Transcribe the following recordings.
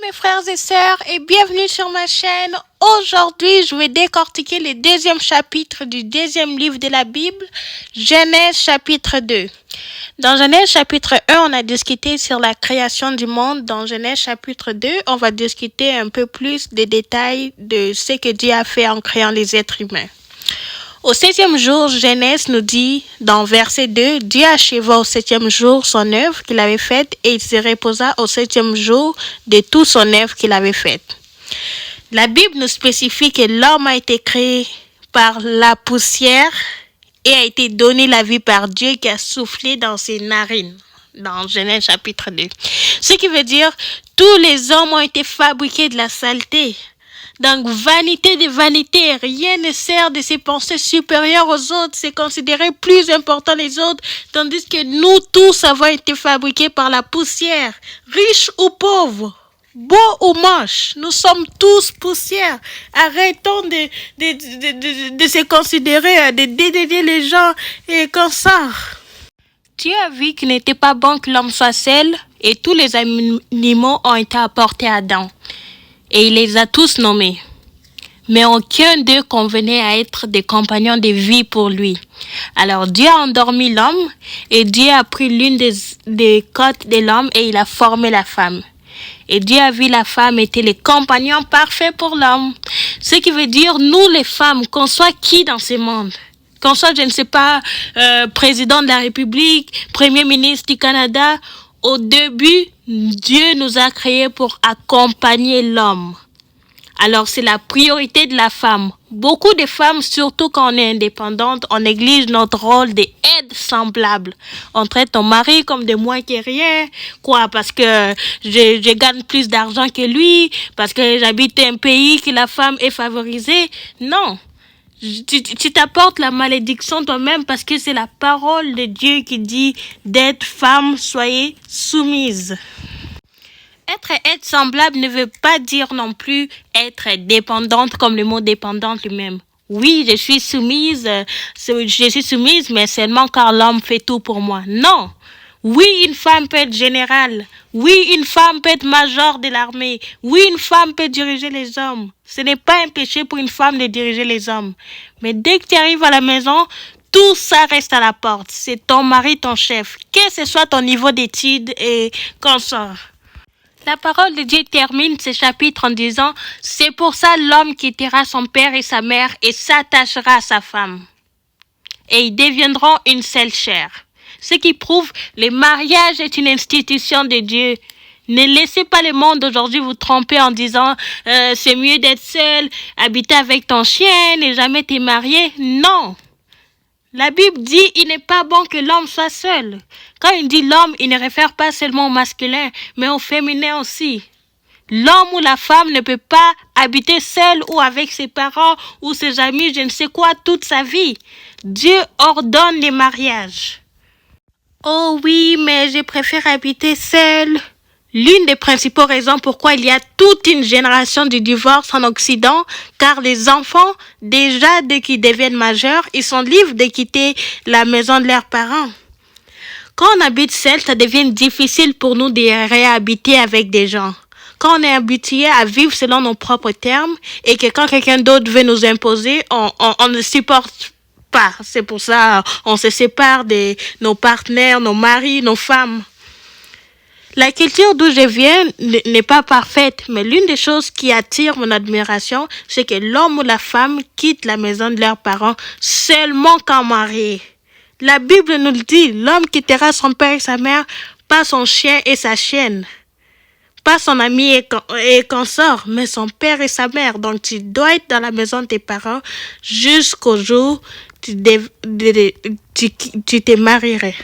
mes frères et sœurs et bienvenue sur ma chaîne. Aujourd'hui, je vais décortiquer le deuxième chapitre du deuxième livre de la Bible, Genèse chapitre 2. Dans Genèse chapitre 1, on a discuté sur la création du monde. Dans Genèse chapitre 2, on va discuter un peu plus des détails de ce que Dieu a fait en créant les êtres humains. Au septième jour, Genèse nous dit, dans verset 2, Dieu acheva au septième jour son œuvre qu'il avait faite et il se reposa au septième jour de toute son œuvre qu'il avait faite. La Bible nous spécifie que l'homme a été créé par la poussière et a été donné la vie par Dieu qui a soufflé dans ses narines. Dans Genèse chapitre 2. Ce qui veut dire, tous les hommes ont été fabriqués de la saleté. Donc, vanité de vanité, rien ne sert de se penser supérieur aux autres, c'est considérer plus important les autres, tandis que nous tous avons été fabriqués par la poussière, riches ou pauvres, beaux ou moches, nous sommes tous poussière. Arrêtons de se considérer, de dédaigner les gens et comme ça. Dieu a vu qu'il n'était pas bon que l'homme soit seul et tous les animaux ont été apportés à Adam. Et il les a tous nommés. Mais aucun d'eux convenait à être des compagnons de vie pour lui. Alors Dieu a endormi l'homme et Dieu a pris l'une des côtes de l'homme et il a formé la femme. Et Dieu a vu la femme était le compagnon parfait pour l'homme. Ce qui veut dire, nous les femmes, qu'on soit qui dans ce monde, qu'on soit, je ne sais pas, président de la République, premier ministre du Canada, au début, Dieu nous a créés pour accompagner l'homme. Alors, c'est la priorité de la femme. Beaucoup de femmes, surtout quand on est indépendante, on néglige notre rôle d'aide semblable. On traite ton mari comme de moins que rien. Quoi? Parce que je gagne plus d'argent que lui, parce que j'habite un pays que la femme est favorisée. Non. Tu t'apportes la malédiction toi-même parce que c'est la parole de Dieu qui dit d'être femme, soyez soumise. Être semblable ne veut pas dire non plus être dépendante comme le mot dépendante lui-même. Oui, je suis soumise, mais seulement car l'homme fait tout pour moi. Non. Oui, une femme peut être générale. Oui, une femme peut être major de l'armée. Oui, une femme peut diriger les hommes. Ce n'est pas un péché pour une femme de diriger les hommes. Mais dès que tu arrives à la maison, tout ça reste à la porte. C'est ton mari, ton chef. Que ce soit ton niveau d'études et consort. La parole de Dieu termine ce chapitre en disant « C'est pour ça l'homme quittera son père et sa mère et s'attachera à sa femme. Et ils deviendront une seule chair. » Ce qui prouve le mariage est une institution de Dieu. Ne laissez pas le monde d'aujourd'hui vous tromper en disant c'est mieux d'être seul, habiter avec ton chien, ne jamais te marier. Non. La Bible dit il n'est pas bon que l'homme soit seul. Quand il dit l'homme, il ne réfère pas seulement au masculin, mais au féminin aussi. L'homme ou la femme ne peut pas habiter seul ou avec ses parents ou ses amis, je ne sais quoi, toute sa vie. Dieu ordonne les mariages. Oh oui, mais je préfère habiter seule. L'une des principales raisons pourquoi il y a toute une génération de divorce en Occident, car les enfants, déjà dès qu'ils deviennent majeurs, ils sont libres de quitter la maison de leurs parents. Quand on habite seul, ça devient difficile pour nous de réhabiter avec des gens. Quand on est habitué à vivre selon nos propres termes et que quand quelqu'un d'autre veut nous imposer, on ne supporte pas. C'est pour ça on se sépare de nos partenaires, nos maris, nos femmes. La culture d'où je viens n'est pas parfaite, mais l'une des choses qui attire mon admiration, c'est que l'homme ou la femme quitte la maison de leurs parents seulement quand mariés. La Bible nous le dit, l'homme quittera son père et sa mère, pas son chien et sa chienne, pas son ami et consort, mais son père et sa mère. Donc tu dois être dans la maison de tes parents jusqu'au jour où tu te marierais.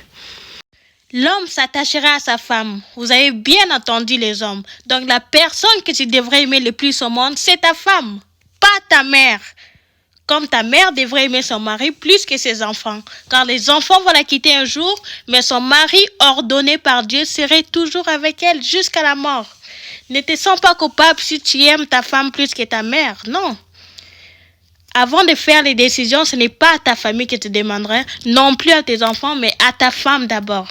L'homme s'attachera à sa femme. Vous avez bien entendu les hommes. Donc la personne que tu devrais aimer le plus au monde, c'est ta femme, pas ta mère. Comme ta mère devrait aimer son mari plus que ses enfants. Car les enfants vont la quitter un jour, mais son mari, ordonné par Dieu, serait toujours avec elle jusqu'à la mort. Ne te sens pas coupable si tu aimes ta femme plus que ta mère. Non. Avant de faire les décisions, ce n'est pas à ta famille que tu demanderais, non plus à tes enfants, mais à ta femme d'abord.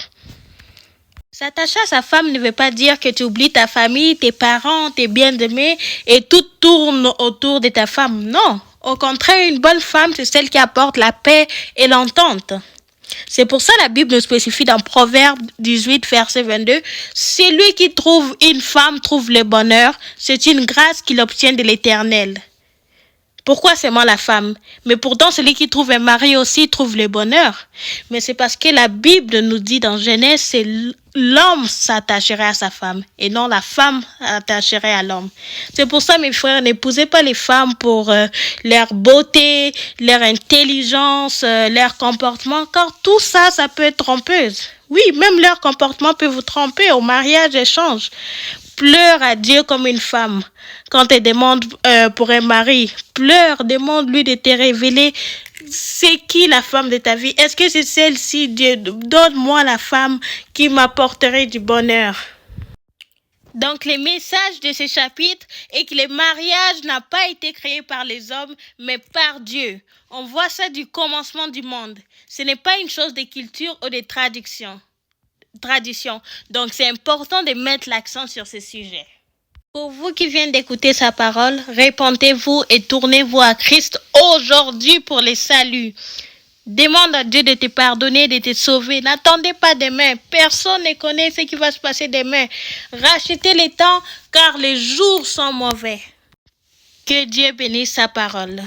S'attacher à sa femme ne veut pas dire que tu oublies ta famille, tes parents, tes bien-aimés et tout tourne autour de ta femme. Non, au contraire, une bonne femme, c'est celle qui apporte la paix et l'entente. C'est pour ça que la Bible nous spécifie dans Proverbe 18, verset 22, « Celui qui trouve une femme trouve le bonheur, c'est une grâce qu'il obtient de l'Éternel. » Pourquoi seulement la femme? Mais pourtant, celui qui trouve un mari aussi trouve le bonheur. Mais c'est parce que la Bible nous dit dans Genèse, c'est l'homme s'attacherait à sa femme et non la femme s'attacherait à l'homme. C'est pour ça, mes frères, n'épousez pas les femmes pour leur beauté, leur intelligence, leur comportement, car tout ça, ça peut être trompeuse. Oui, même leur comportement peut vous tromper. Au mariage, échange. Pleure à Dieu comme une femme. Quand elle demande pour un mari, pleure, demande-lui de te révéler c'est qui la femme de ta vie. Est-ce que c'est celle-ci? Dieu, donne-moi la femme qui m'apporterait du bonheur. Donc, le message de ce chapitre est que le mariage n'a pas été créé par les hommes, mais par Dieu. On voit ça du commencement du monde. Ce n'est pas une chose de culture ou de tradition. Donc, c'est important de mettre l'accent sur ce sujet. Pour vous qui venez d'écouter sa parole, répentez-vous et tournez-vous à Christ aujourd'hui pour le salut. Demande à Dieu de te pardonner, de te sauver. N'attendez pas demain. Personne ne connaît ce qui va se passer demain. Rachetez le temps car les jours sont mauvais. Que Dieu bénisse sa parole.